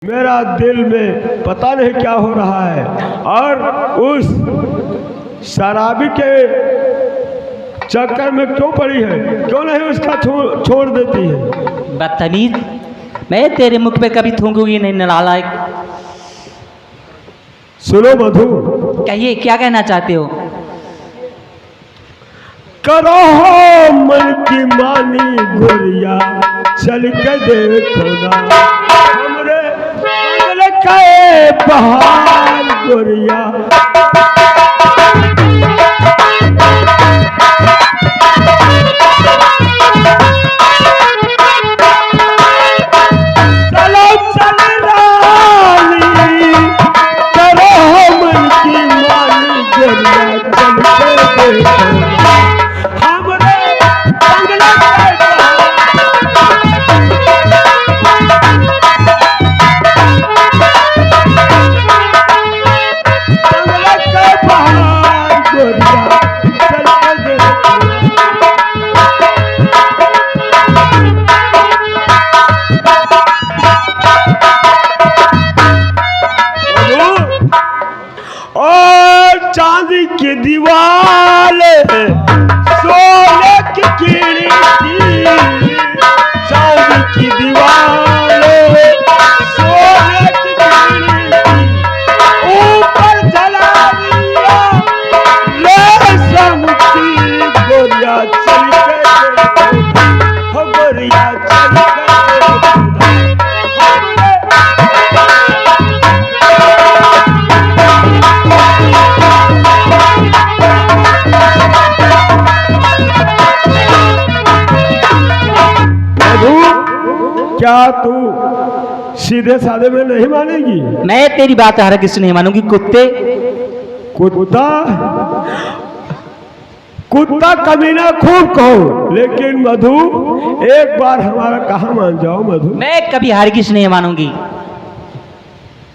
मेरा दिल में पता नहीं क्या हो रहा है। और उस शराबी के चक्कर में क्यों पड़ी है, क्यों नहीं उसका छोड़ देती है। बदतमीज, मैं तेरे मुख पे कभी थूकूंगी नहीं नालायक। सुनो मधु, कहिए क्या कहना चाहते हो। करो मन की मानी गोरिया, चल के देखो ना हमरे बंगले के बहार गोरिया। चलो चल रानी, करो मन की मानी गोरिया, चल के देखो ना हमरे बंगले के बहार गोरिया, चल के देखो और चांदी की दीवार, सोने की खिड़की, चांदी की दीवार, सोने की खिड़की, ऊपर जला दिया रेशम की गोरिया, चल के देखो हो गोरिया, चल के देखो क्या तू सीधे साधे में नहीं मानेगी। मैं तेरी बात हर किसी नहीं मानूंगी। कुत्ते, कुत्ता कुत्ता कमीना खूब कहो, लेकिन मधु एक बार हमारा कहा मान जाओ मधु। मैं कभी हर किसी नहीं मानूंगी।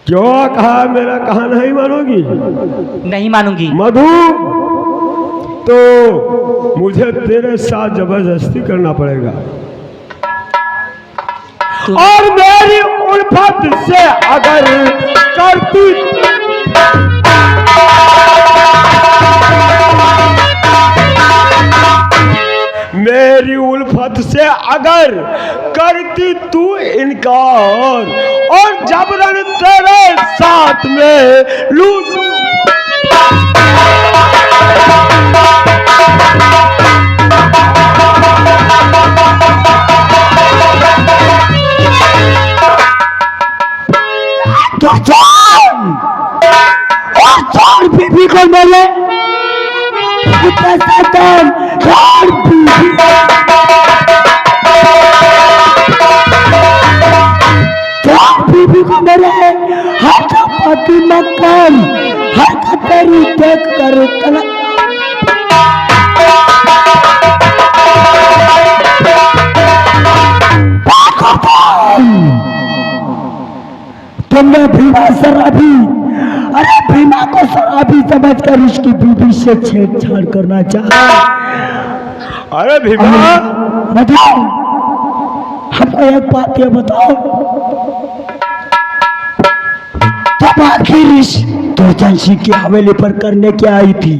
क्यों कहा मेरा कहा नहीं मानोगी। नहीं मानूंगी मधु, तो मुझे तेरे साथ जबरदस्ती करना पड़ेगा और मेरी उल्फत से अगर करती मेरी उल्फत से अगर करती तू इनकार और जबरन तेरे साथ में लूट और बीबी को मिले बीबी को मिले हर पति मकान हर तेरी देख कर तुमने भीमा शराबी, अरे भीमा को शराबी समझकर उसकी बीबी से छेड़छाड़ करना चाहा। अरे भीमा, बताओ हमको एक बात ये बताओ, जब आखिर इस दुर्जन सिंह की हवेली पर करने क्या आई थी।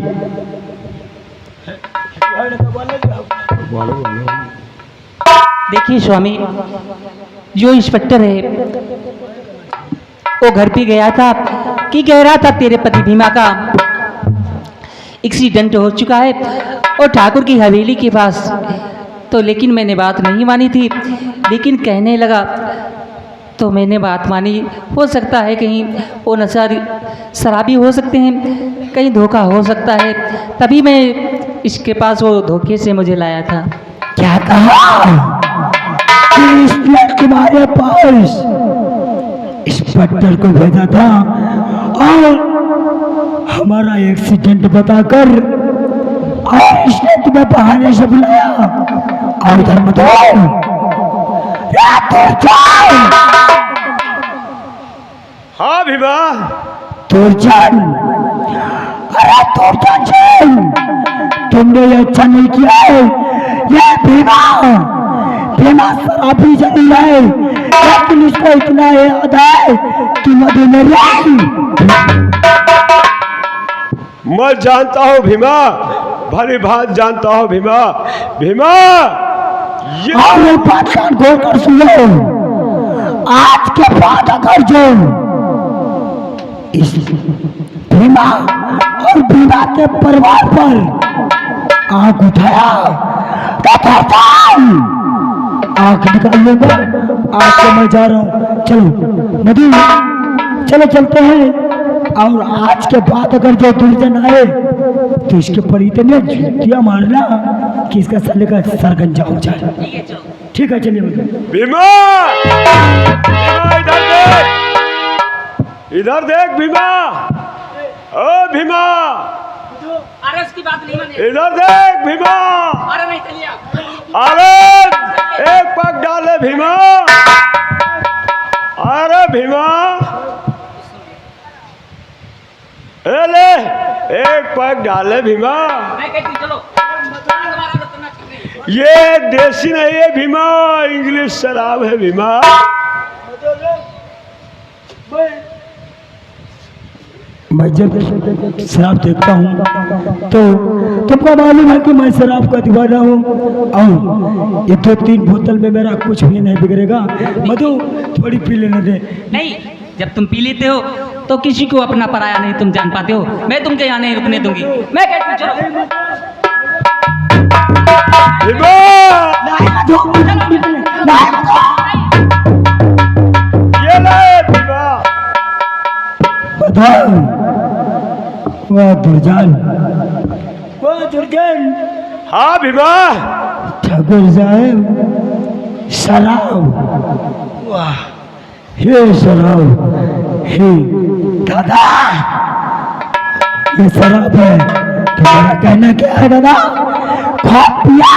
देखिए स्वामी, जो इंस्पेक्टर है वो घर पे गया था कि कह रहा था तेरे पति भीमा का एक्सीडेंट हो चुका है और ठाकुर की हवेली के पास। तो लेकिन मैंने बात नहीं मानी थी, लेकिन कहने लगा तो मैंने बात मानी। हो सकता है कहीं वो नशा शराबी हो सकते हैं, कहीं धोखा हो सकता है, तभी मैं इसके पास वो धोखे से मुझे लाया था। क्या कहा कि इसने तुम्हारे पास इंस्पेक्टर को भेजा था और हमारा एक्सीडेंट बताकर और इसने तुम्हें बहाने से बुलाया और धर्म दो हाँ भीमा, तुरजान, अरे तुरजान, तुमने ये अच्छा नहीं किया है। ये भीमा भीमा शराबी जरूर है, लेकिन इसको इतना याद है कि मधु मेरी मैं जानता हूँ भीमा, भली भात जानता हूँ भीमा। भीमा ये और ये बात कान खोल कर सुनो। आज के बाद अगर जो इस भीमा और भीमा के परिवार पर आंख उठाया तो आंख निकाल लूंगा। आज तो मैं जा रहा हूँ, चलो मधु, चलो चलते हैं। और आज के बाद अगर जो दुर्जन आए तो इसके पर इतने जूतियां मारना कि इसका साले का सर गंजा हो जाए। ठीक है चलिए मधु। भीमा, भीमा इधर देख, इधर देख भीमा। ओ भीमा, अरे उसकी बात नहीं माने। इधर देख भीमा। अरे नहीं चलिए। अरे एक पग डाले भीमा। अरे भीमा, ए ले एक पग डाले भीमा। मैं कहती चलो। ये देसी नहीं है भीमा, इंग्लिश शराब है भीमा। मैं जब शराब देखता हूँ तो तुमको मालूम है कि मैं शराब का दीवाना हूँ, और ये 2-3 बोतल में मेरा कुछ भी नहीं बिगड़ेगा। मधु थोड़ी पी लेने दे। नहीं, जब तुम पी लेते हो तो किसी को अपना पराया नहीं तुम जान पाते हो। मैं तुमके यहाँ नहीं रुकने दूंगी। मैं कहती हूँ चलो। भीमा, नहीं मधु, नहीं मधु। ये ले भीमा। बधाई। वाह दुर्जन, वाह दुर्जन। हाँ भीमा। ठाकुर साहब शराब, वाह हे शराब, हे दादा ये शराब है। तुम्हारा कहना क्या है दादा? खा पिया,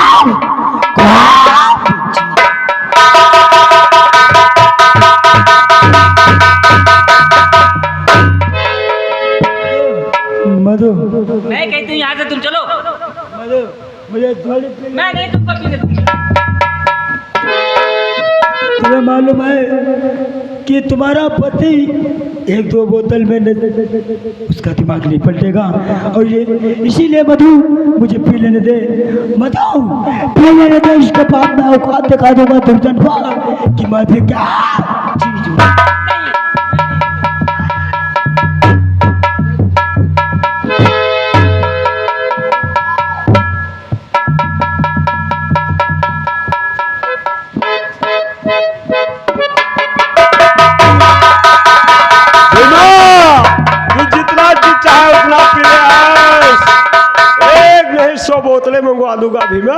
मधु। मैं कहती हूँ यहाँ से तुम चलो। मधु मुझे थोड़ी पी। मैं नहीं तुमको पीने दूंगी। तुम्हें मालूम है कि तुम्हारा पति 1-2 बोतल में उसका दिमाग नहीं पलटेगा, और ये इसीलिए मधु मुझे पी लेने दे। मधु पी लेने दे, इसके बाद मैं औकात दिखा दूंगा दुर्जन को कि मैं भी क्या चीज हूँ। बोतलें मंगवा दूंगा भीमा।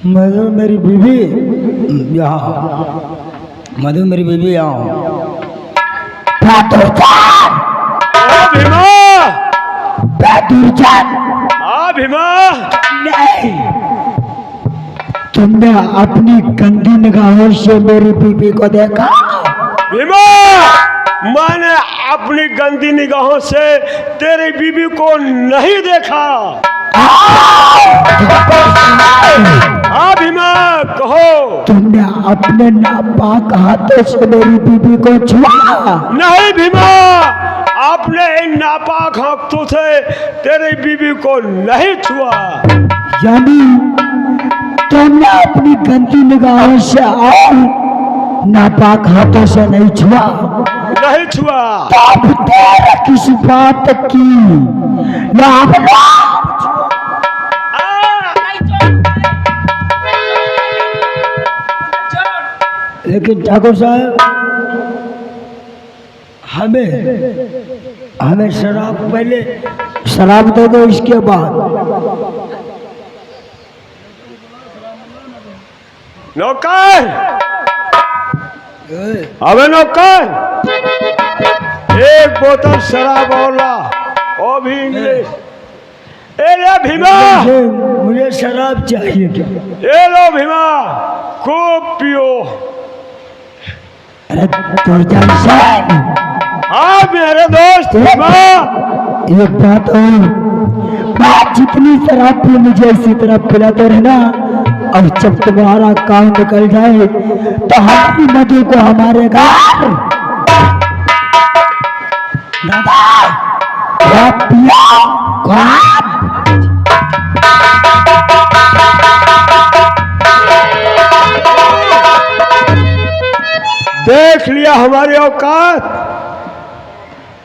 मधु मेरी बीवी यहाँ, मधु मेरी बीवी यहाँ। भीमा, हाँ भीमा। नहीं, तुमने अपनी गंदी निगाहों से मेरी बीवी को देखा? भीमा, मैंने अपनी गंदी निगाहों से तेरी बीवी को नहीं देखा। हाँ भीमा कहो। तुमने अपने नापाक हाथों से मेरी बीवी को छुआ? नहीं भीमा, अपने इन नापाक हाथों से तेरी बीवी को नहीं छुआ। यानी तुमने अपनी गंदी निगाहों से और नापाक हाथों से नहीं छुआ? नहीं छुआ। तब तेरे किस बात की लेकिन ठाकुर साहब हमें शराब, पहले शराब दे दो, इसके बाद। नौकर, अबे नौकर, एक बोतल शराब और ला, वो भी इंग्लिश। ए ले भीमा, मुझे शराब चाहिए। ये लो भीमा, खूब पियो। अरे दुर्जन हाँ मेरे दोस्त भीमा। एक बात और, मैं जितनी शराब पी मुझे इसी तरह पिलाते रहना, और जब तुम्हारा काम निकल जाए तो हमारी मधु को हमारे घर देख लिया हमारी औकात,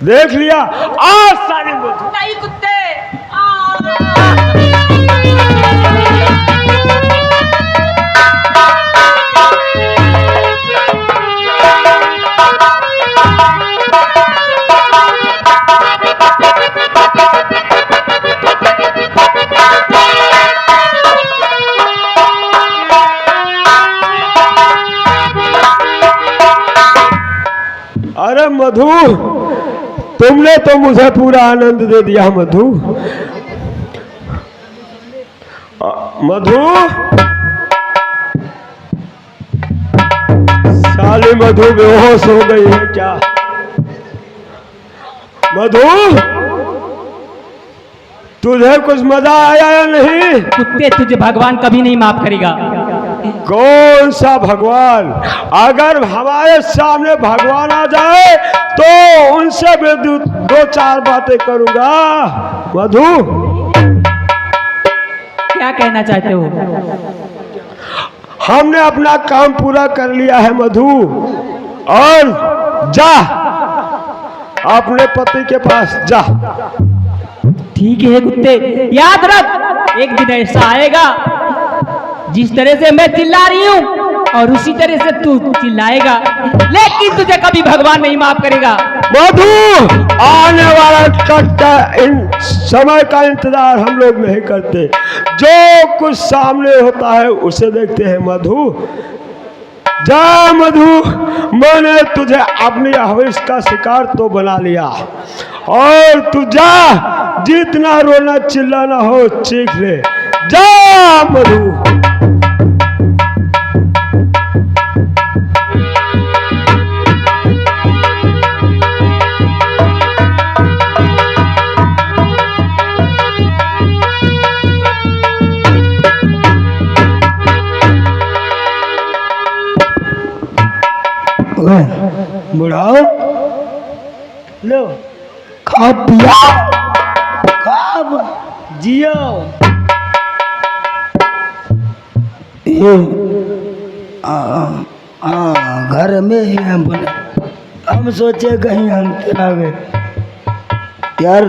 देख लिया। आज सारी मधु नहीं कुत्ते। अरे मधु, तुमने तो मुझे पूरा आनंद दे दिया मधु। मधु, साली मधु बेहोश हो गई है क्या? मधु, तुझे कुछ मजा आया या नहीं? कुत्ते, तुझे भगवान कभी नहीं माफ करेगा। कौन सा भगवान? अगर हमारे सामने भगवान आ जाए तो उनसे भी दो चार बातें करूंगा। मधु, क्या कहना चाहते हो? हमने अपना काम पूरा कर लिया है मधु, और जा अपने पति के पास जा। ठीक है कुत्ते, याद रख, एक दिन ऐसा आएगा जिस तरह से मैं चिल्ला रही हूँ और उसी तरह से तू चिल्लाएगा, लेकिन तुझे कभी भगवान नहीं माफ करेगा। मधु, आने वाला कट्टा इन समय का इंतजार हम लोग नहीं करते, जो कुछ सामने होता है उसे देखते हैं। मधु, जा मधु, मैंने तुझे अपनी हविष का शिकार तो बना लिया, और तू जा, जितना रोना चिल्लाना हो चीख ले। जा मधु। बुढ़ाओ, लो खाओ पिया, खाओ जियो। ये घर में ही हम बोले, हम सोचे कहीं हम आ गए यार,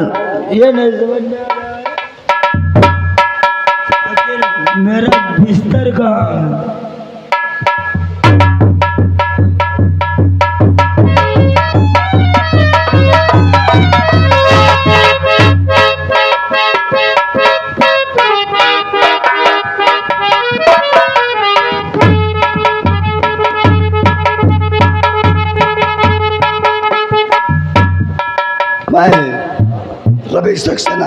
ये नहीं समझ में आ रहा है मेरा बिस्तर कहाँ है? मैं रवि सक्सेना,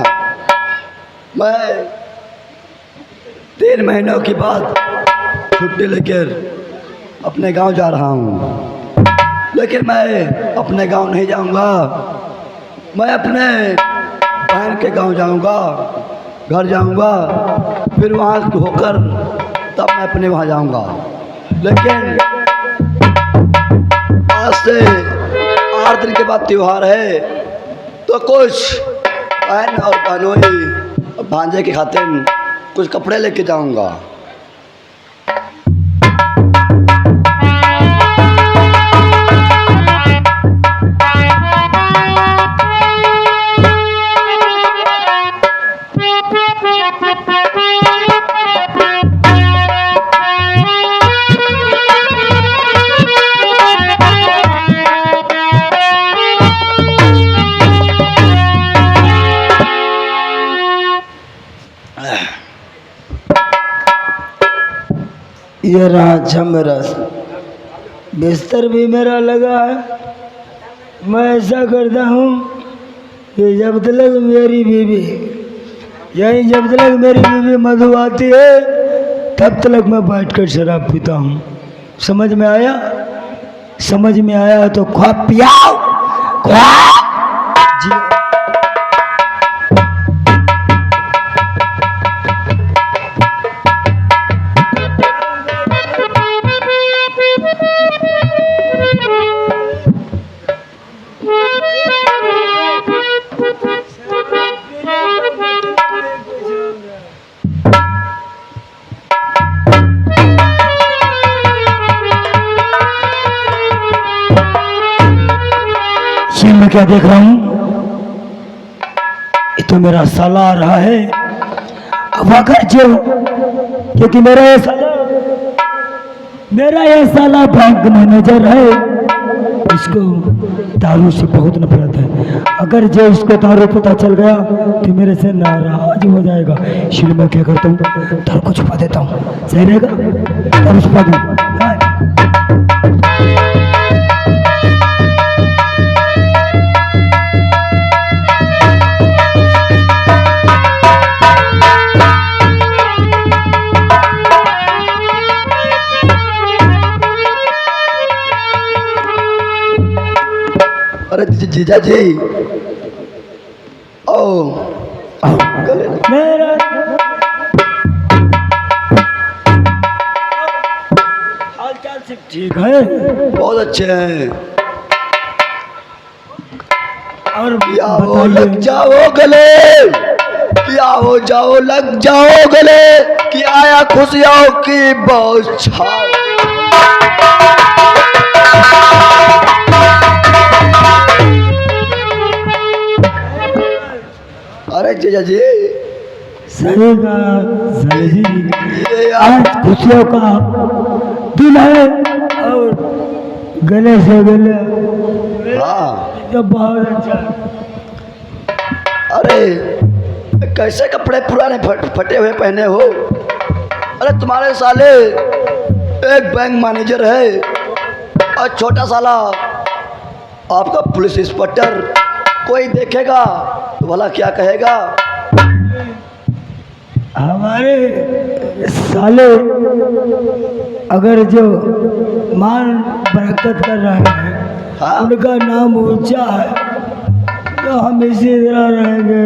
मैं 3 महीनों के बाद छुट्टी लेकर अपने गांव जा रहा हूं, लेकिन मैं अपने गांव नहीं जाऊंगा, मैं अपने बहन के गांव जाऊंगा, घर जाऊंगा, फिर वहां होकर तब मैं अपने वहां जाऊंगा। लेकिन आज से 8 दिन के बाद त्योहार है, तो कुछ बहन और बहनोई और भांजे के खातिर कुछ कपड़े लेके जाऊंगा। ये रहा मेरा बिस्तर भी मेरा लगा है। मैं ऐसा करता हूँ कि जब तक मेरी बीवी मधु आती है तब तक मैं बैठकर शराब पीता हूँ। समझ में आया? समझ में आया तो जी ये मैं क्या देख रहा हूँ? ये तो मेरा साला आ रहा है। अब अगर जो, क्योंकि मेरा ये साला बैंक मैनेजर है, इसको दारू से बहुत नफरत है। अगर जो इसको दारू पता चल गया तो मेरे से नाराज हो जाएगा। इसलिए मैं क्या करता हूँ, दारू को छुपा देता हूँ। सही रहेगा? दारू छुपा दूँ। अरे जीजा जी, ओ गले मेरा हालचाल से ठीक है बहुत अच्छे हैं। और क्या हो बताइए। लग जाओ गले, क्या हो जाओ लग जाओ गले, कि आया खुशियों की बौछार। अरे जीजा जी, सही कहा साले जी, ये आज खुशियों का दिन है और गले से गले हाँ, तो बहुत अच्छा। अरे कैसे कपड़े पुराने फटे हुए पहने हो? अरे तुम्हारे साले एक बैंक मैनेजर है और छोटा साला आपका पुलिस इंस्पेक्टर। कोई देखेगा तो भला क्या कहेगा? हमारे साले अगर जो मान बरकत कर रहे हैं, हाँ। उनका नाम ऊंचा है, तो हम इसी तरह रहेंगे।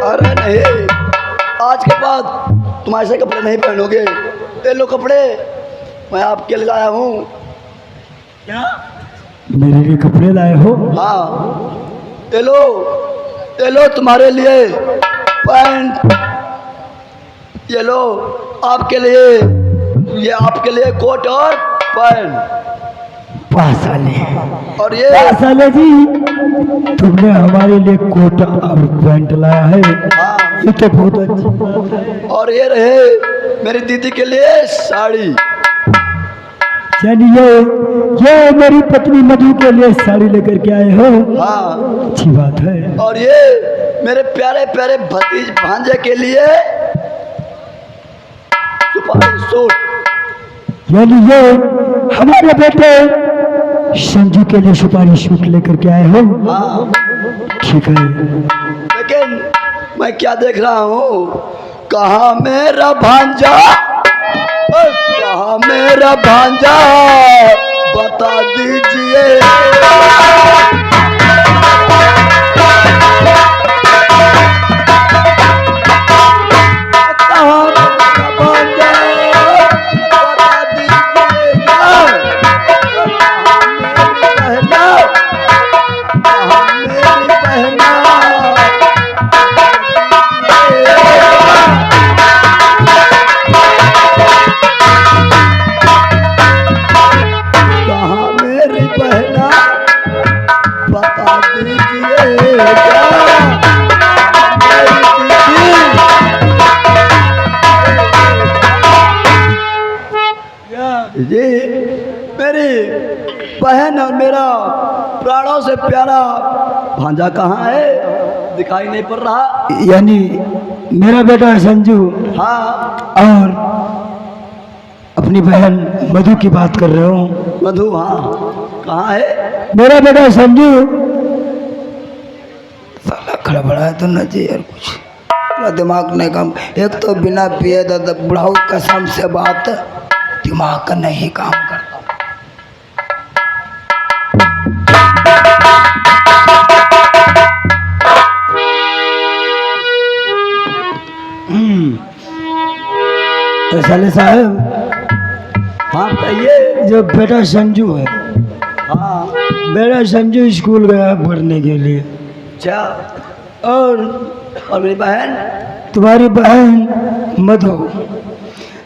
अरे नहीं, आज के बाद तुम ऐसे कपड़े नहीं पहनोगे। ये लो कपड़े मैं आपके लिए लाया हूँ। क्या मेरे लिए कपड़े लाए हो? हाँ, ये लो तुम्हारे लिए पैंट, ये लो आपके लिए, ये आपके लिए कोट और पैंट। वाह साले, और ये वाह साले जी, तुमने हमारे लिए कोट और पैंट लाया है, हाँ, ये तो बहुत अच्छी बात है। और ये रहे मेरी दीदी के लिए साड़ी। यानी ये मेरी पत्नी मधु के लिए साड़ी लेकर के आए हो? हाँ, अच्छी बात है। और ये मेरे प्यारे प्यारे भतीज भांजे के लिए सुपारी सूट। यानी ये हमारे बेटे संजू के लिए सुपारी सूट लेकर के आए हो? हाँ, ठीक है। लेकिन मैं क्या देख रहा हूँ, कहाँ मेरा भांजा, कहाँ मेरा भांजा, बता दीजिए। कहाँ मेरा भांजा, बता दीजिएगा। कहाँ मेरी बहना, कहाँ मेरी बहना, बता दीजिएगा। जी, मेरी बहन और मेरा प्राणों से प्यारा भांजा कहाँ है? दिखाई नहीं पड़ रहा। यानी मेरा बेटा संजू हाँ, और अपनी बहन मधु की बात कर रहे हो? मधु, हाँ, कहाँ है? मेरा बेटा संजू साला खड़बड़ा है तो न जी यार, कुछ पूरा दिमाग नहीं काम। एक तो बिना पिए दादा बुढ़ाऊ कसम से बात, दिमाग का नहीं काम करता। साले साहब, हाँ बताइए। जो बेटा संजू है, हाँ बेटा संजू स्कूल गया है पढ़ने के लिए। अच्छा। और मेरी बहन? तुम्हारी बहन मधु,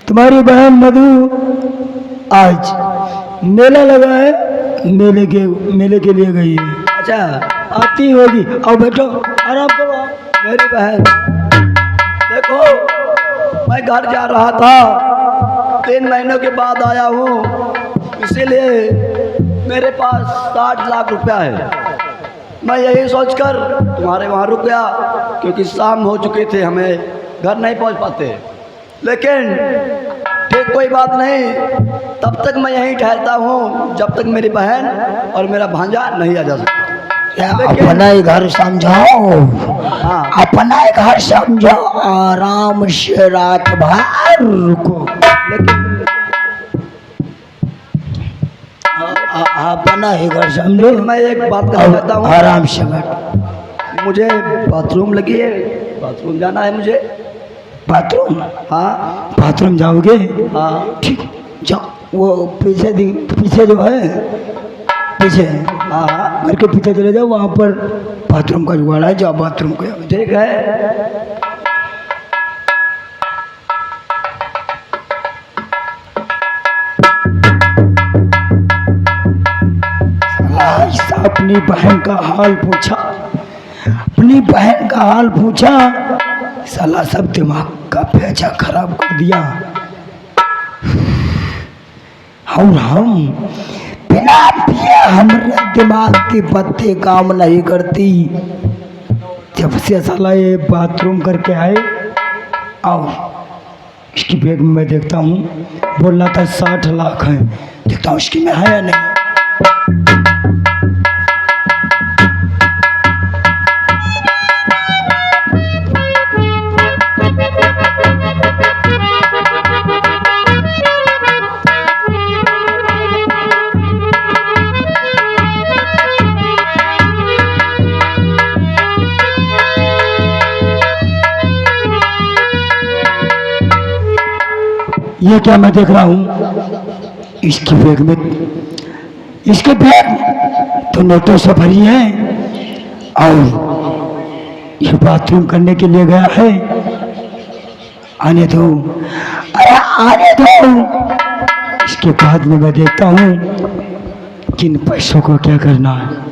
तुम्हारी बहन मधु आज मेला लगा है, मेले के लिए गई है। अच्छा। आती होगी। आओ बैठो, आराम करो। मेरी बहन, देखो मैं घर जा रहा था, 3 महीनों के बाद आया हूँ, इसीलिए मेरे पास 60 लाख रुपया है। मैं यही सोचकर तुम्हारे वहाँ रुक गया, क्योंकि शाम हो चुके थे, हमें घर नहीं पहुँच पाते। लेकिन ठीक कोई बात नहीं, तब तक मैं यहीं ठहरता हूँ जब तक मेरी बहन और मेरा भांजा नहीं आ जा सकता। अपना ही घर समझाओ, हाँ अपना ही घर समझो, आराम से रात भर रुको। लेकिन अपना ही घर समझो। मैं एक बात कहना चाहता हूँ, आराम से बैठ। मुझे बाथरूम लगी है, बाथरूम जाना है मुझे। बाथरूम? हाँ बाथरूम जाओगे? हाँ ठीक, जाओ। वो पीछे जो है, पीछे हाँ हाँ घर के पीछे चले जाओ, वहाँ पर बाथरूम का जुगाड़ है, जाओ बाथरूम को। ठीक है। अपनी बहन का हाल पूछा, अपनी बहन का हाल पूछा, साला सब दिमाग का पैचा खराब कर दिया। और हम बिना पिए हमारे दिमाग की बत्ती काम नहीं करती। जब से साला ये बाथरूम करके आए, और इसकी बैग में मैं देखता हूँ, बोल रहा था 60 लाख है, देखता हूँ इसकी में है या नहीं। ये क्या मैं देख रहा हूँ, इसकी बैग में, इसके बैग तो नोटों से भरी है, और ये बाथरूम करने के लिए गया है। आने दो, अरे आने दो। इसके बाद में मैं देखता हूँ किन पैसों को क्या करना है।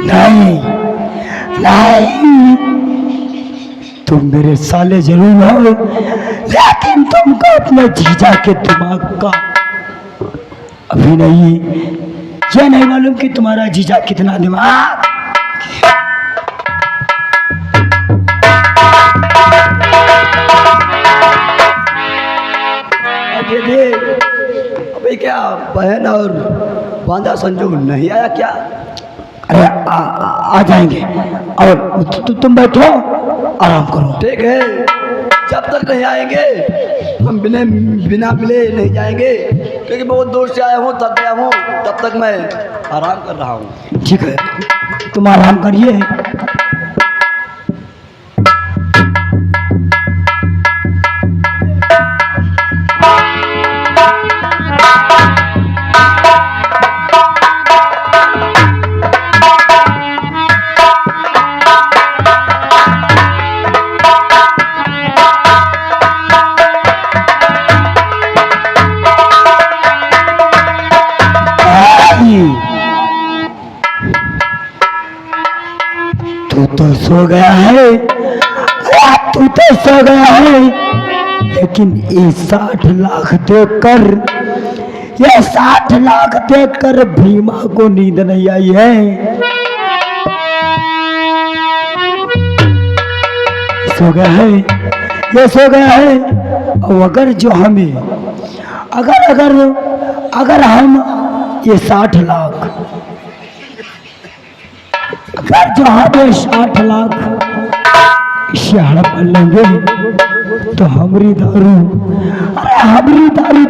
नहीं नहीं, तुम मेरे साले जरूर हो, लेकिन तुमको अपने जीजा के दिमाग का अभी नहीं, ये नहीं मालूम कि तुम्हारा जीजा कितना दिमाग। अभी क्या बहन और बांधा संजू नहीं आया क्या? अरे आ जाएंगे, और तुम बैठो, आराम करो। ठीक है, जब तक नहीं आएंगे हम बिना मिले नहीं जाएंगे, क्योंकि बहुत दूर से आया हूँ, थक गया हूँ, तब तक मैं आराम कर रहा हूँ। ठीक है, तुम आराम करिए। तू तो सो गया है, तू तो सो गया है, लेकिन ये 60 लाख देखकर, ये 60 लाख देखकर भीमा को नींद नहीं आई है। सो गया है, ये सो गया है। और अगर जो हमें अगर अगर अगर हम ये 60 लाख, अगर जो हमें 60 लाख इसे हड़प लेंगे तो हमारी दारू, अरे हमारी दारू